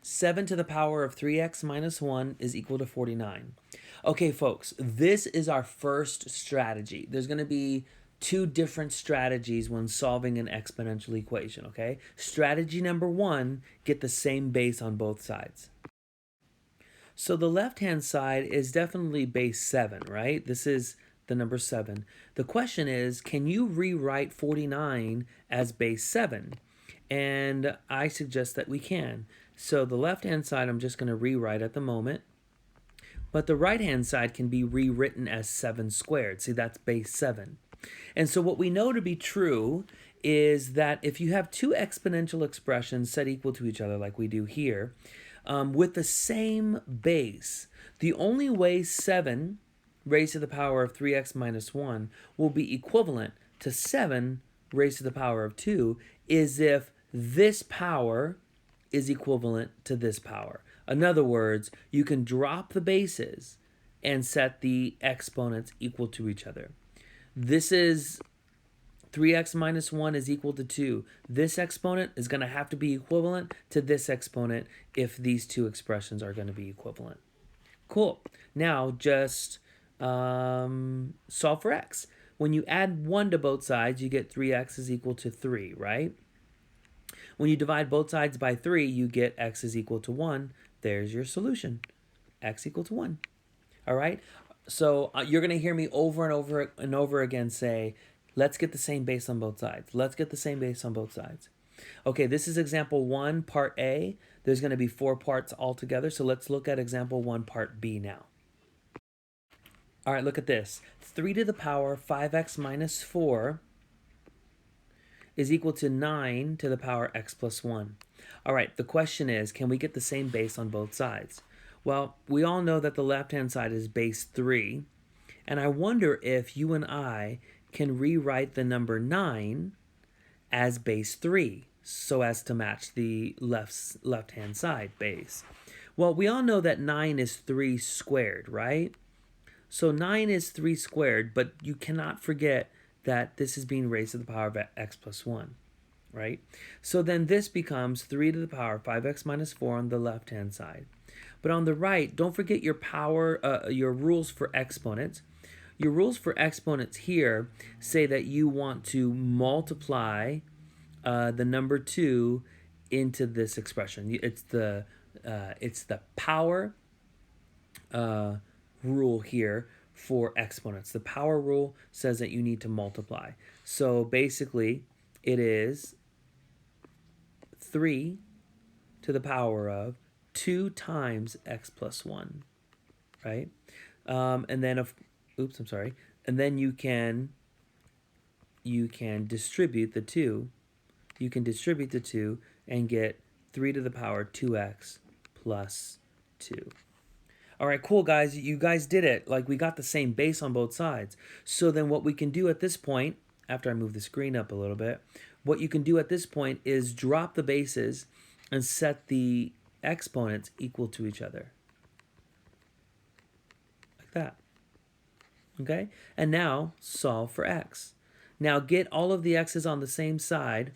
7 to the power of 3x minus 1 is equal to 49. Okay, folks, this is our first strategy. There's going to be two different strategies when solving an exponential equation, okay? Strategy number 1, get the same base on both sides. So the left-hand side is definitely base 7, right? This is the number 7. The question is, can you rewrite 49 as base 7? And I suggest that we can. So the left-hand side I'm just going to rewrite at the moment. But the right-hand side can be rewritten as 7 squared. See, that's base 7. And so what we know to be true is that if you have two exponential expressions set equal to each other like we do here, with the same base, the only way 7 raised to the power of 3x minus 1 will be equivalent to 7 raised to the power of 2 is if this power is equivalent to this power. In other words, you can drop the bases and set the exponents equal to each other. This is 3x minus 1 is equal to 2. This exponent is going to have to be equivalent to this exponent if these two expressions are going to be equivalent. Cool. Now just solve for x. When you add 1 to both sides, you get 3x is equal to 3, right? When you divide both sides by 3, you get x is equal to 1. There's your solution. X equal to 1. All right? So you're going to hear me over and over and over again say, let's get the same base on both sides. Let's get the same base on both sides. Okay, this is example 1, part A. There's going to be 4 parts altogether. So let's look at example 1, part B now. All right, look at this. 3 to the power 5x minus 4 is equal to 9 to the power x plus 1. All right, the question is, can we get the same base on both sides? Well, we all know that the left-hand side is base 3, and I wonder if you and I can rewrite the number 9 as base 3 so as to match the left-hand side base. Well, we all know that 9 is 3 squared, right? So 9 is 3 squared, but you cannot forget that this is being raised to the power of x plus 1, right? So then this becomes 3 to the power of 5x minus 4 on the left-hand side. But on the right, don't forget your your rules for exponents. Your rules for exponents here say that you want to multiply the number 2 into this expression. It's the power rule here for exponents. The power rule says that you need to multiply. So basically, it is 3 to the power of 2 times x plus 1, right? And then, and then you can distribute the 2. You can distribute the 2 and get 3 to the power 2x plus 2. All right, cool, guys. You guys did it. Like, we got the same base on both sides. So then what we can do at this point, after I move the screen up a little bit, what you can do at this point is drop the bases and set the exponents equal to each other. Like that. Okay? And now solve for x. Now get all of the x's on the same side.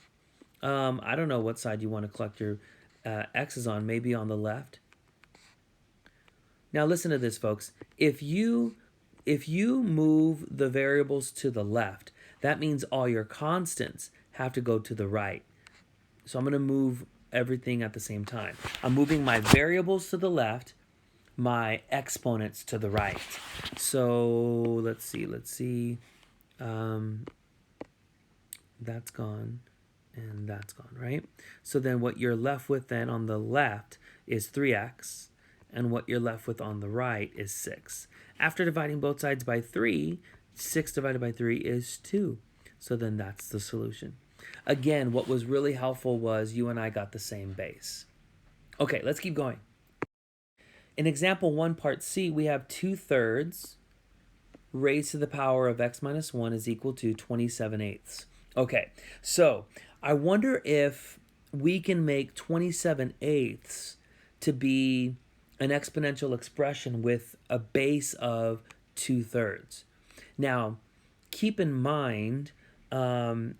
I don't know what side you want to collect your x's on. Maybe on the left. Now listen to this, folks. If you move the variables to the left, that means all your constants have to go to the right. So I'm going to move everything at the same time. I'm moving my variables to the left, my exponents to the right. So let's see. That's gone and that's gone, right? So then what you're left with then on the left is 3x. And what you're left with on the right is 6. After dividing both sides by 3, 6 divided by 3 is 2. So then that's the solution. Again, what was really helpful was you and I got the same base. Okay, let's keep going. In example 1, part C, we have 2/3 raised to the power of x minus 1 is equal to 27/8. Okay, so I wonder if we can make 27/8 to be an exponential expression with a base of 2/3. Now, keep in mind that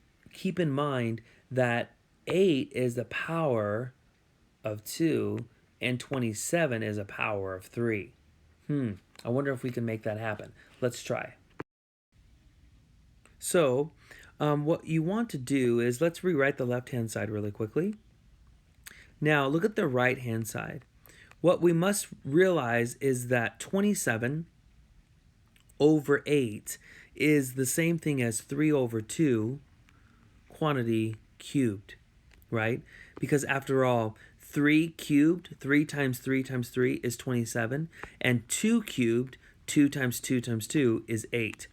8 is the power of 2 and 27 is a power of 3. I wonder if we can make that happen. Let's try. So what you want to do is, let's rewrite the left-hand side really quickly. Now look at the right-hand side. What we must realize is that 27 over 8 is the same thing as 3 over 2 quantity cubed, right? Because after all, 3 cubed, 3 times 3 times 3 is 27, and 2 cubed, 2 times 2 times 2 is 8.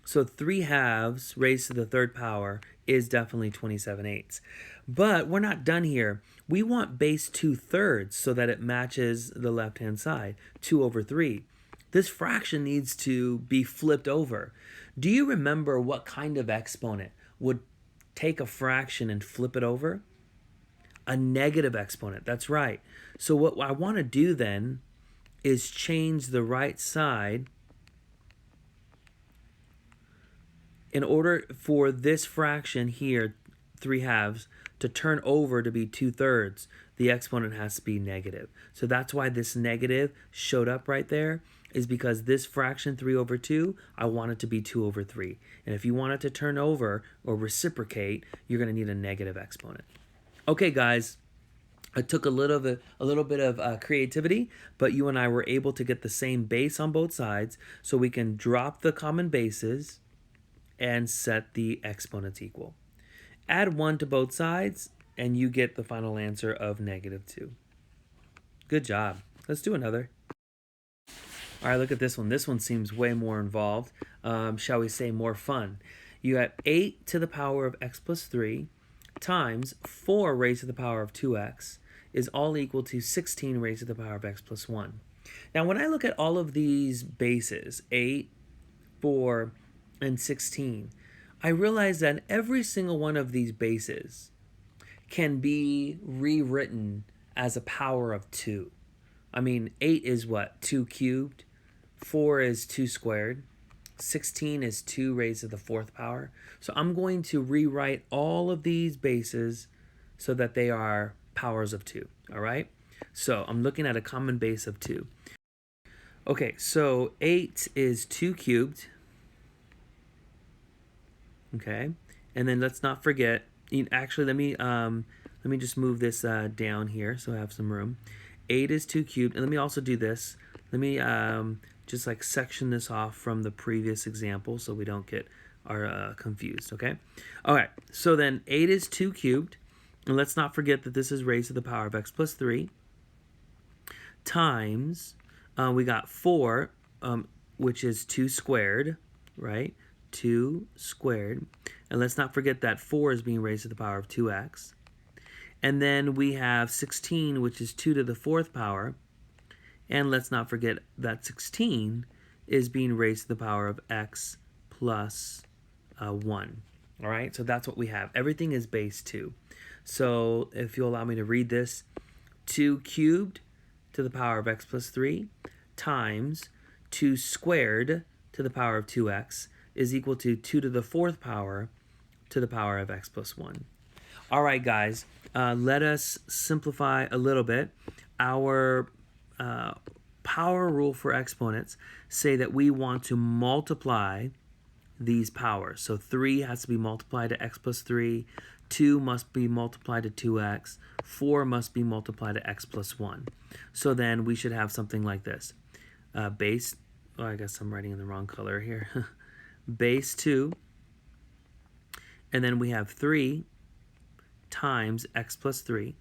So 3 halves raised to the third power is definitely 27 eighths. But we're not done here. We want base 2/3 so that it matches the left-hand side, 2 over 3. This fraction needs to be flipped over. Do you remember what kind of exponent would take a fraction and flip it over? A negative exponent, that's right. So what I want to do then is change the right side in order for this fraction here, 3 halves, to turn over to be 2/3. The exponent has to be negative. So that's why this negative showed up right there, is because this fraction 3 over 2, I want it to be 2 over 3. And if you want it to turn over or reciprocate, you're going to need a negative exponent. Okay, guys, it took a little bit of creativity, but you and I were able to get the same base on both sides, so we can drop the common bases and set the exponents equal. Add 1 to both sides, and you get the final answer of -2. Good job. Let's do another. All right, look at this one. This one seems way more involved. Shall we say more fun? You got 8 to the power of x plus 3 times 4 raised to the power of 2x is all equal to 16 raised to the power of x plus 1. Now, when I look at all of these bases, 8, 4, and 16, I realize that every single one of these bases can be rewritten as a power of 2. I mean, 8 is what? 2 cubed. 4 is 2 squared. 16 is 2 raised to the 4th power. So I'm going to rewrite all of these bases so that they are powers of 2. All right? So I'm looking at a common base of 2. Okay, so 8 is 2 cubed. Okay, and then let's not forget, actually let me just move this down here so I have some room. 8 is 2 cubed, and let me also do this. Let me just like section this off from the previous example so we don't get confused, okay? All right, so then 8 is 2 cubed, and let's not forget that this is raised to the power of x plus 3 times, we got 4, which is 2 squared, right? 2 squared, and let's not forget that 4 is being raised to the power of 2x. And then we have 16, which is 2 to the 4th power, and let's not forget that 16 is being raised to the power of x plus 1. All right, so that's what we have. Everything is base 2. So if you'll allow me to read this, 2 cubed to the power of x plus 3 times 2 squared to the power of 2x is equal to 2 to the 4th power to the power of x plus 1. All right, guys, let us simplify a little bit. Our power rule for exponents say that we want to multiply these powers. So 3 has to be multiplied to x plus 3, 2 must be multiplied to 2x, 4 must be multiplied to x plus 1. So then we should have something like this. Base, oh, I guess I'm writing in the wrong color here. Base 2, and then we have 3 times x plus 3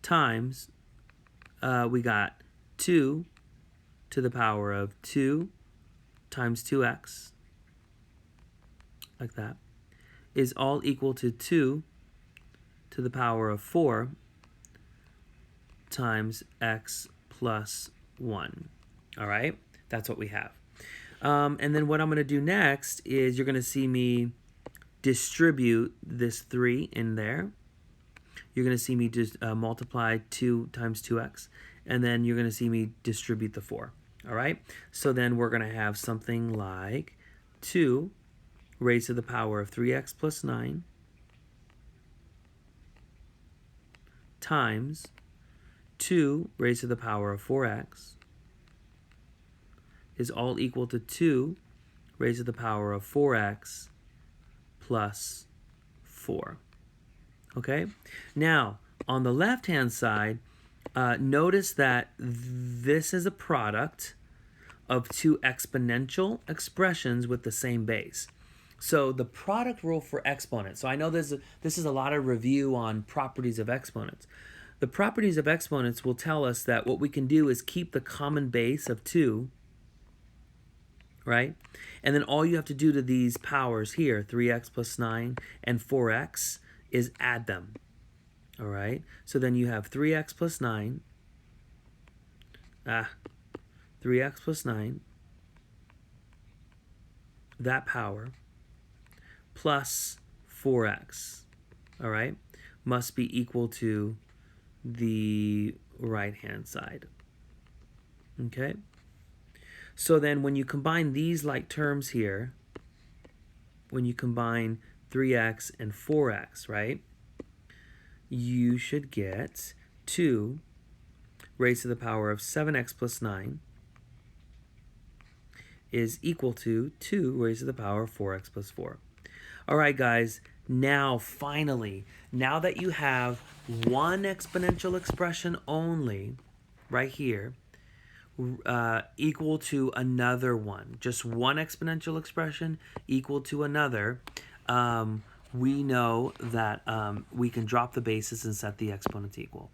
times, we got 2 to the power of 2 times 2x, like that, is all equal to 2 to the power of 4 times x plus 1. All right? That's what we have. And then what I'm going to do next is you're going to see me distribute this 3 in there. You're going to see me just multiply 2 times 2x. And then you're going to see me distribute the 4. All right? So then we're going to have something like 2 raised to the power of 3x plus 9 times 2 raised to the power of 4x is all equal to 2 raised to the power of 4x plus 4. Okay? Now, on the left-hand side, notice that this is a product of two exponential expressions with the same base. So the product rule for exponents. So I know this is a lot of review on properties of exponents. The properties of exponents will tell us that what we can do is keep the common base of 2, right? And then all you have to do to these powers here, 3x plus 9 and 4x, is add them. All right? So then you have 3x plus 9, 3x plus 9, that power, plus 4x, all right, must be equal to the right-hand side. Okay? So then when you combine these like terms here, when you combine 3x and 4x, right, you should get 2 raised to the power of 7x plus 9 is equal to 2 raised to the power of 4x plus 4. All right, guys, now finally, now that you have one exponential expression only right here, equal to another one, just one exponential expression equal to another, we know that we can drop the bases and set the exponents equal.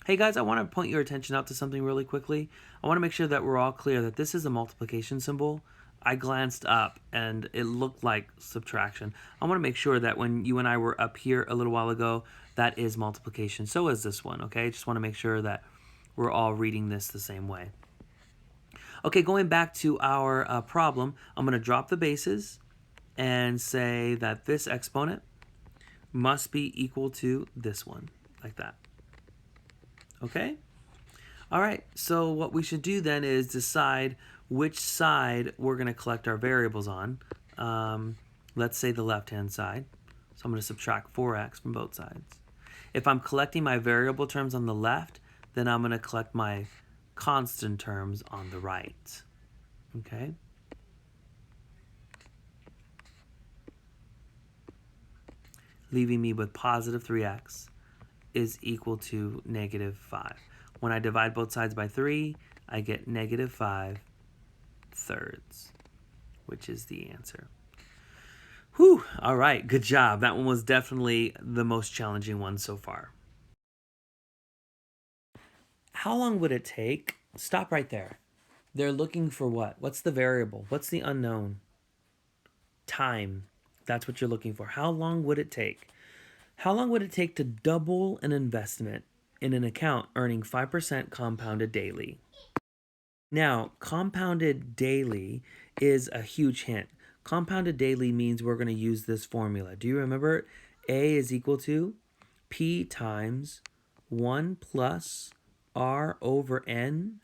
Hey guys, I want to point your attention out to something really quickly. I want to make sure that we're all clear that this is a multiplication symbol. I glanced up and it looked like subtraction. I want to make sure that when you and I were up here a little while ago, that is multiplication. So is this one, okay? Just want to make sure that we're all reading this the same way. Okay, going back to our problem, I'm going to drop the bases and say that this exponent must be equal to this one, like that. Okay? All right, so what we should do then is decide which side we're going to collect our variables on. Let's say the left-hand side. So I'm going to subtract 4x from both sides. If I'm collecting my variable terms on the left, then I'm going to collect my constant terms on the right. Okay? Leaving me with positive 3x is equal to negative 5. When I divide both sides by 3, I get negative 5 thirds, which is the answer. Whew, all right, good job. That one was definitely the most challenging one so far. How long would it take? Stop right there. They're looking for what? What's the variable? What's the unknown? Time. That's what you're looking for. How long would it take? How long would it take to double an investment in an account earning 5% compounded daily? Now, compounded daily is a huge hint. Compounded daily means we're going to use this formula. Do you remember it? A is equal to P times 1 plus R over N,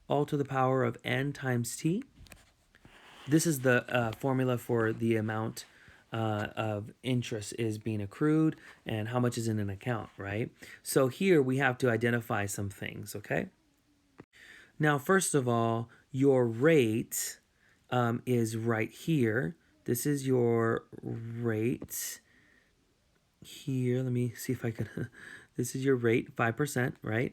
all to the power of N times T. This is the formula for the amount of interest is being accrued and how much is in an account, right? So here we have to identify some things, okay? Now, first of all, your rate is right here. This is your rate here. Let me see if I can. This is your rate, 5%, right?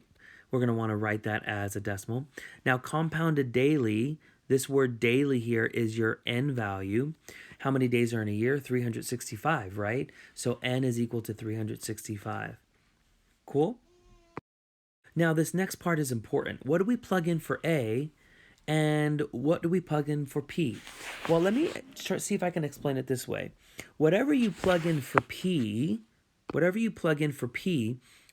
We're going to want to write that as a decimal. Now, compounded daily, this word daily here is your N value. How many days are in a year? 365, right? So N is equal to 365. Cool? Now, this next part is important. What do we plug in for A, and what do we plug in for P? Well, let me see if I can explain it this way. Whatever you plug in for P,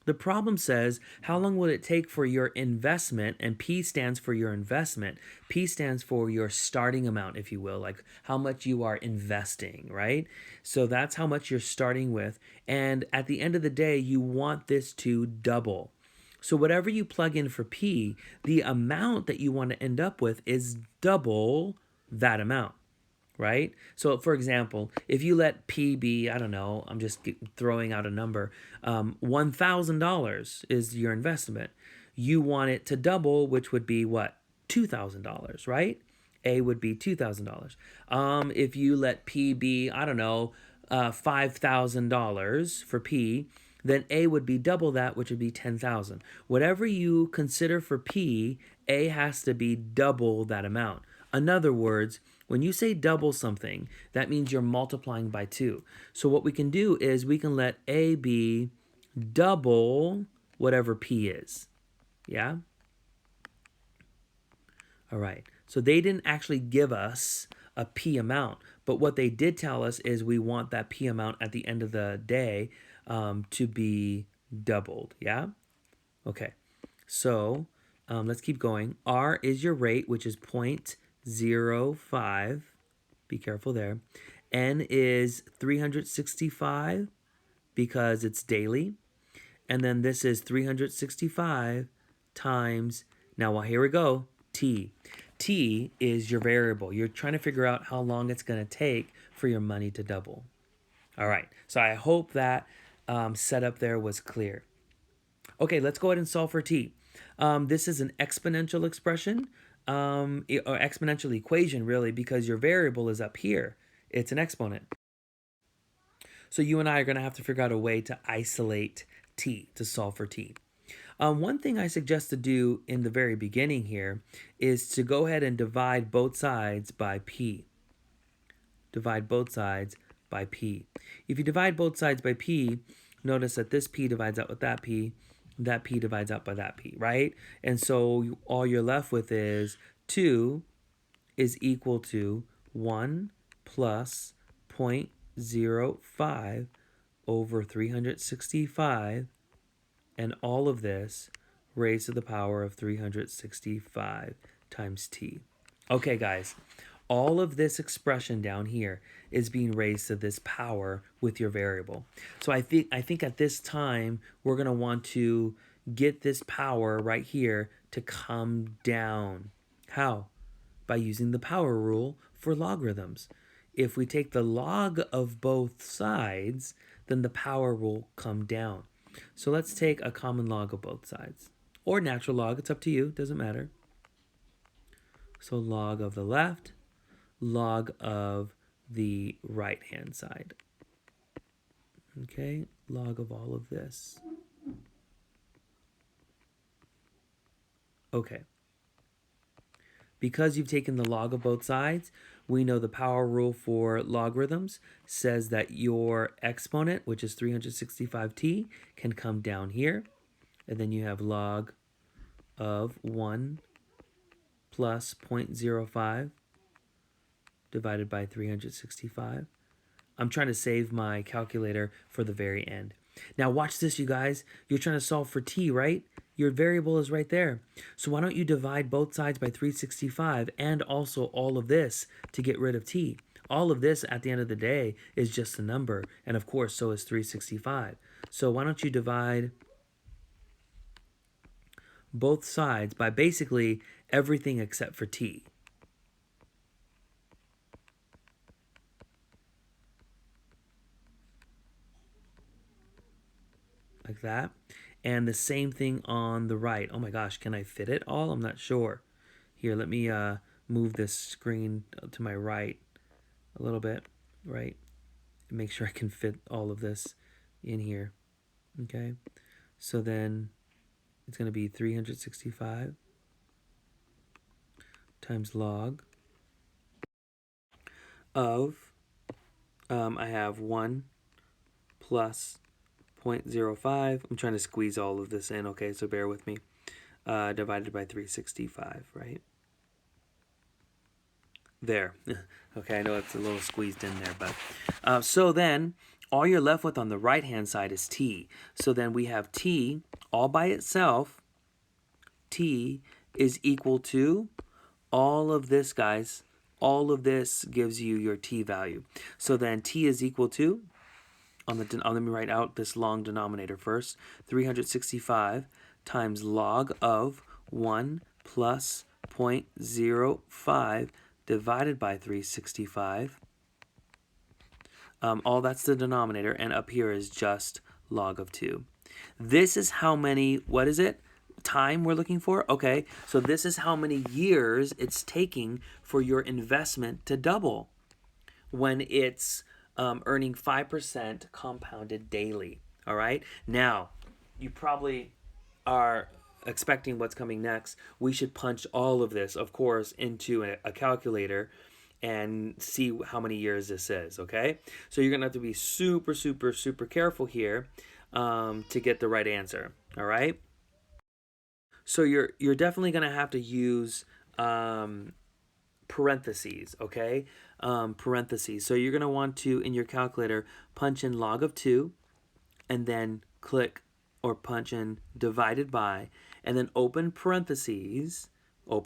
the problem says, how long will it take for your investment? And P stands for your investment. P stands for your starting amount, if you will, like how much you are investing, right? So that's how much you're starting with. And at the end of the day, you want this to double. So whatever you plug in for P, the amount that you want to end up with is double that amount, right? So for example, if you let P be, I don't know, I'm just throwing out a number, $1,000 is your investment. You want it to double, which would be what? $2,000, right? A would be $2,000. If you let P be, I don't know, $5,000 for P, then A would be double that, which would be 10,000. Whatever you consider for P, A has to be double that amount. In other words, when you say double something, that means you're multiplying by 2. So what we can do is we can let A be double whatever P is. Yeah? All right. So they didn't actually give us a P amount, but what they did tell us is we want that P amount at the end of the day to be doubled. Yeah? Okay. So let's keep going. R is your rate, which is 0.05. Be careful there. N is 365 because it's daily. And then this is 365 times, now well, here we go, T. T is your variable. You're trying to figure out how long it's going to take for your money to double. All right, so I hope that setup there was clear. Okay, let's go ahead and solve for T. This is an exponential expression, or exponential equation, really, because your variable is up here. It's an exponent. So you and I are going to have to figure out a way to isolate T, to solve for T. One thing I suggest to do in the very beginning here is to go ahead and divide both sides by P. Divide both sides by P. If you divide both sides by P, notice that this P divides out with that P divides out by that P, right? And so all you're left with is 2 is equal to 1 plus 0.05 over 365, and all of this raised to the power of 365 times T. Okay, guys, all of this expression down here is being raised to this power with your variable. So I think at this time, we're going to want to get this power right here to come down. How? By using the power rule for logarithms. If we take the log of both sides, then the power will come down. So let's take a common log of both sides. Or natural log, it's up to you, doesn't matter. So log of the left, log of the right-hand side. Okay, log of all of this. Okay. Because you've taken the log of both sides, we know the power rule for logarithms says that your exponent, which is 365t, can come down here. And then you have log of 1 plus 0.05 divided by 365. I'm trying to save my calculator for the very end. Now watch this, you guys. You're trying to solve for t, right? Your variable is right there. So why don't you divide both sides by 365 and also all of this to get rid of t? All of this at the end of the day is just a number. And of course, so is 365. So why don't you divide both sides by basically everything except for t? Like that. And the same thing on the right. Oh my gosh, can I fit it all? I'm not sure. Here, let me move this screen to my right a little bit, right? Make sure I can fit all of this in here. Okay, so then it's going to be 365 times log of, I have 1 plus 0.05. I'm trying to squeeze all of this in, okay, so bear with me. Divided by 365, right? There. Okay, I know it's a little squeezed in there, but so then all you're left with on the right hand side is t. So then we have t all by itself. T is equal to all of this, guys. All of this gives you your t value. So then t is equal to, let me write out this long denominator first, 365 times log of 1 plus 0.05 divided by 365. All that's the denominator, and up here is just log of 2. This is how many, what is it? Time we're looking for? Okay, so this is how many years it's taking for your investment to double when it's earning 5% compounded daily. All right, now you probably are expecting what's coming next. We should punch all of this, of course, into a calculator and see how many years this is, okay? So you're gonna have to be super, super, super careful here to get the right answer, all right? So you're definitely gonna have to use parentheses, okay? Parentheses. So you're gonna want to, in your calculator, punch in log of 2, and then click or punch in divided by, and then open parentheses, put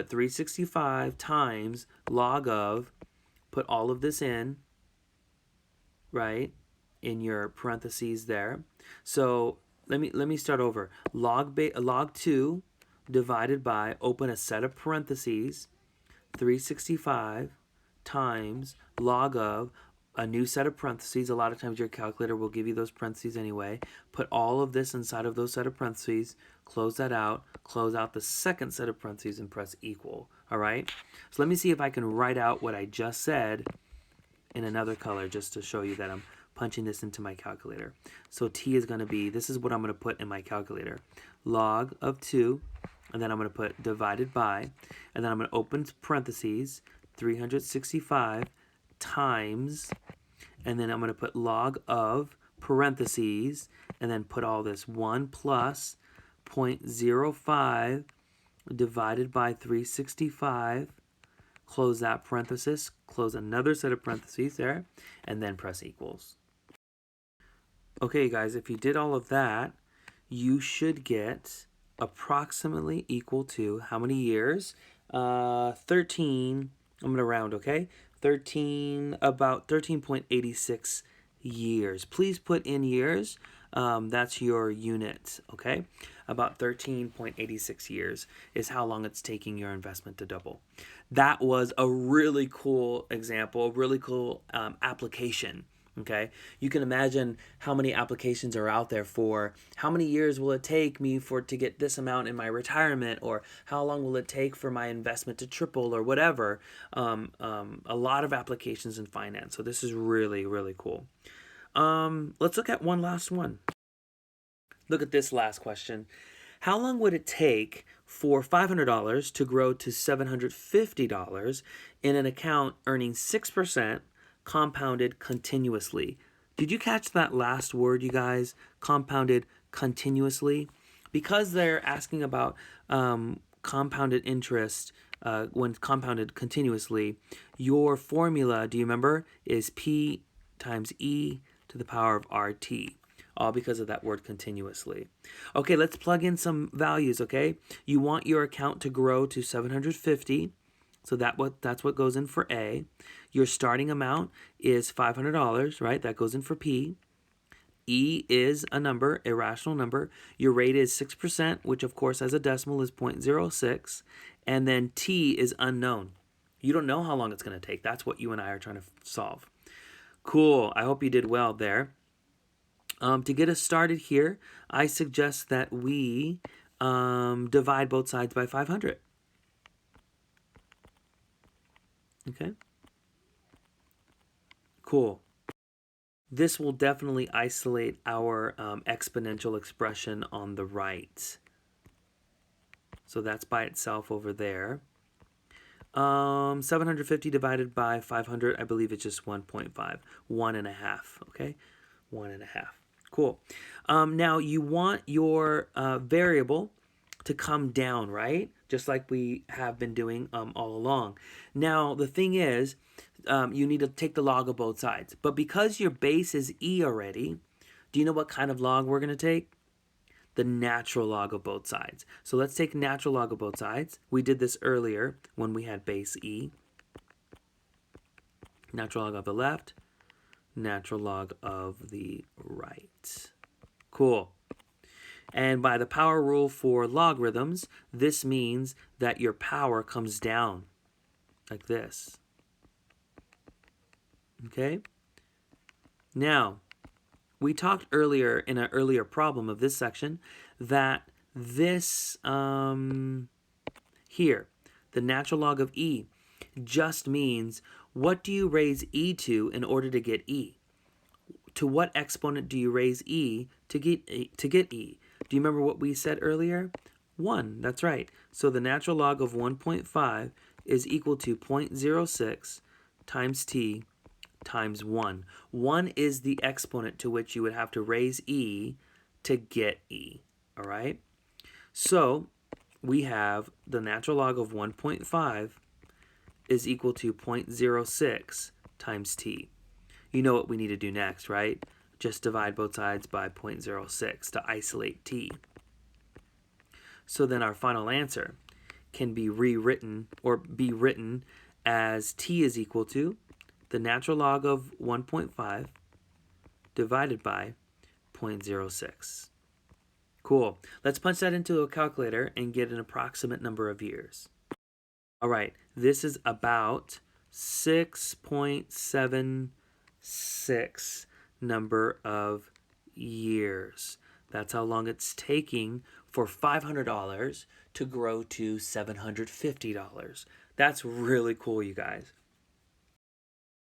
365 times log of, put all of this in, right, in your parentheses there. So let me start over. Log 2 divided by, open a set of parentheses, 365 times log of, a new set of parentheses. A lot of times your calculator will give you those parentheses anyway. Put all of this inside of those set of parentheses, close that out, close out the second set of parentheses, and press equal. All right? So let me see if I can write out what I just said in another color just to show you that I'm punching this into my calculator. So T is going to be, this is what I'm going to put in my calculator. Log of 2, and then I'm going to put divided by, and then I'm going to open parentheses, 365 times, and then I'm going to put log of parentheses, and then put all this 1 plus 0.05 divided by 365, close that parenthesis, close another set of parentheses there, and then press equals. Okay, guys, if you did all of that, you should get approximately equal to how many years? 13, I'm going to round, okay? About 13.86 years. Please put in years. That's your unit, okay? About 13.86 years is how long it's taking your investment to double. That was a really cool example, a really cool application. Okay, you can imagine how many applications are out there for how many years will it take me to get this amount in my retirement, or how long will it take for my investment to triple, or whatever. A lot of applications in finance. So this is really, really cool. Let's look at one last one. Look at this last question. How long would it take for $500 to grow to $750 in an account earning 6% compounded continuously? Did you catch that last word, you guys? Compounded continuously? Because they're asking about compounded interest when compounded continuously, your formula, do you remember, is P times E to the power of RT. All because of that word continuously. Okay, let's plug in some values, okay? You want your account to grow to 750. So that's what goes in for A. Your starting amount is $500, right? That goes in for P. E is a number, a rational number. Your rate is 6%, which of course as a decimal is 0.06. And then T is unknown. You don't know how long it's going to take. That's what you and I are trying to solve. Cool. I hope you did well there. To get us started here, I suggest that we divide both sides by 500. Okay? Cool. This will definitely isolate our exponential expression on the right. So that's by itself over there. 750 divided by 500, I believe it's just 1.5. 1.5, okay? 1.5. Cool. Now you want your variable to come down, right? Just like we have been doing all along. Now the thing is, you need to take the log of both sides. But because your base is E already, do you know what kind of log we're going to take? The natural log of both sides. So let's take natural log of both sides. We did this earlier when we had base E. Natural log of the left, natural log of the right. Cool. And by the power rule for logarithms, this means that your power comes down. like this. Okay? Now, we talked earlier in an earlier problem of this section that this here, the natural log of e, just means what do you raise e to in order to get e? To what exponent do you raise e to get e? Do you remember what we said earlier? 1, that's right. So the natural log of 1.5 is equal to 0.06 times t times 1. 1 is the exponent to which you would have to raise e to get e, all right? So we have the natural log of 1.5 is equal to 0.06 times t. You know what we need to do next, right? Just divide both sides by 0.06 to isolate t. So then our final answer can be rewritten or be written as t is equal to the natural log of 1.5 divided by 0.06. Cool. Let's punch that into a calculator and get an approximate number of years. All right, this is about 6.76 number of years. That's how long it's taking for $500 to grow to $750. That's really cool, you guys.